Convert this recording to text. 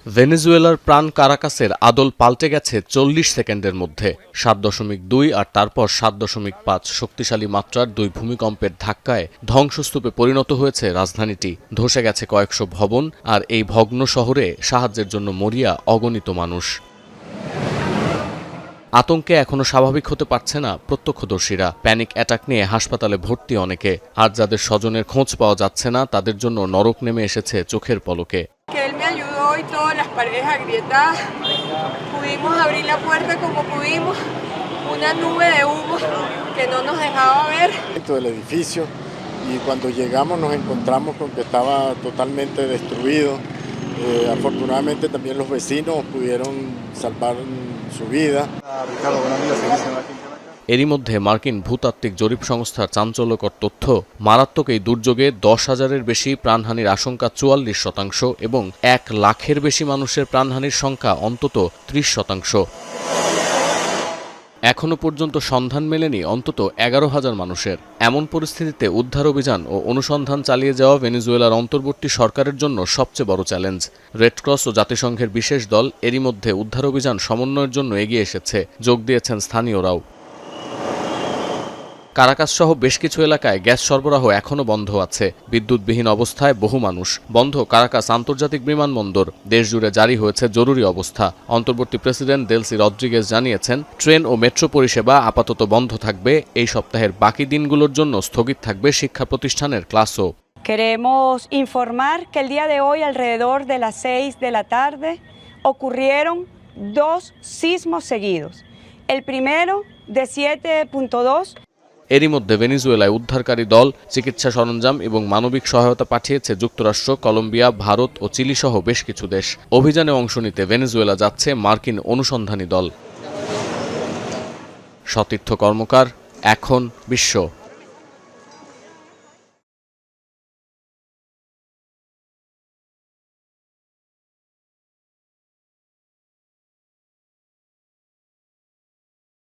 ভেনেজুয়েলার প্রাণ কারাকাসের আদল পাল্টে গেছে ৪০ সেকেন্ডের মধ্যে। ৭.২ আর তারপর ৭.৫ শক্তিশালী মাত্রার দুই ভূমিকম্পের ধাক্কায় ধ্বংসস্তূপে পরিণত হয়েছে রাজধানীটি। ধসে গেছে কয়েকশো ভবন, আর এই ভগ্ন শহরে সাহায্যের জন্য মরিয়া অগণিত মানুষ। আতঙ্কে এখনো স্বাভাবিক হতে পারছে না প্রত্যক্ষদর্শীরা। প্যানিক অ্যাটাক নিয়ে হাসপাতালে ভর্তি অনেকে, আর যাদের স্বজনের খোঁজ পাওয়া যাচ্ছে না তাদের জন্য নরক নেমে এসেছে চোখের পলকে। Y todas las paredes agrietadas, pudimos abrir la puerta como pudimos, una nube de humo que no nos dejaba ver. Dentro del edificio, y cuando llegamos nos encontramos con que estaba totalmente destruido. Afortunadamente también los vecinos pudieron salvar su vida. এরই মধ্যে মার্কিন ভূতাত্ত্বিক জরিপ সংস্থার চাঞ্চল্যকর তথ্য, মারাত্মক এই দুর্যোগে ১০,০০০-এর বেশি প্রাণহানির আশঙ্কা ৪৪%, এবং ১ লাখের বেশি মানুষের প্রাণহানির সংখ্যা অন্তত ৩০%। এখনও পর্যন্ত সন্ধান মেলেনি অন্তত ১১,০০০ মানুষের। এমন পরিস্থিতিতে উদ্ধার অভিযান ও অনুসন্ধান চালিয়ে যাওয়া ভেনেজুয়েলার অন্তর্বর্তী সরকারের জন্য সবচেয়ে বড় চ্যালেঞ্জ। রেডক্রস ও জাতিসংঘের বিশেষ দল এরই মধ্যে উদ্ধার অভিযান সমন্বয়ের জন্য এগিয়ে এসেছে, যোগ দিয়েছেন স্থানীয়রাও। কারাকাস সহ বেশ কিছু এলাকায় গ্যাস সরবরাহ এখনও বন্ধ আছে। বিদ্যুৎবিহীন অবস্থায় বহু মানুষ। বন্ধ কারাকাস আন্তর্জাতিক বিমানবন্দর। দেশজুড়ে জারি হয়েছে জরুরি অবস্থা। অন্তর্বর্তী প্রেসিডেন্ট দেলসি রদ্রিগেজ জানিয়েছেন, ট্রেন ও মেট্রো পরিষেবা আপাতত বন্ধ থাকবে। এই সপ্তাহের বাকি দিনগুলোর জন্য স্থগিত থাকবে শিক্ষা প্রতিষ্ঠানের ক্লাসও। Queremos informar que el día de hoy, alrededor de las 6 de la tarde, ocurrieron 2 sismos seguidos. El primero de 7.2. এরই মধ্যে ভেনেজুয়েলায় উদ্ধারকারী দল, চিকিৎসা সরঞ্জাম এবং মানবিক সহায়তা পাঠিয়েছে যুক্তরাষ্ট্র, কলম্বিয়া, ভারত ও চিলি সহ বেশ কিছু দেশ। অভিযানে অংশ নিতে ভেনেজুয়েলা যাচ্ছে মার্কিন অনুসন্ধানী দল। সতীর্থ কর্মকার, এখন বিশ্ব।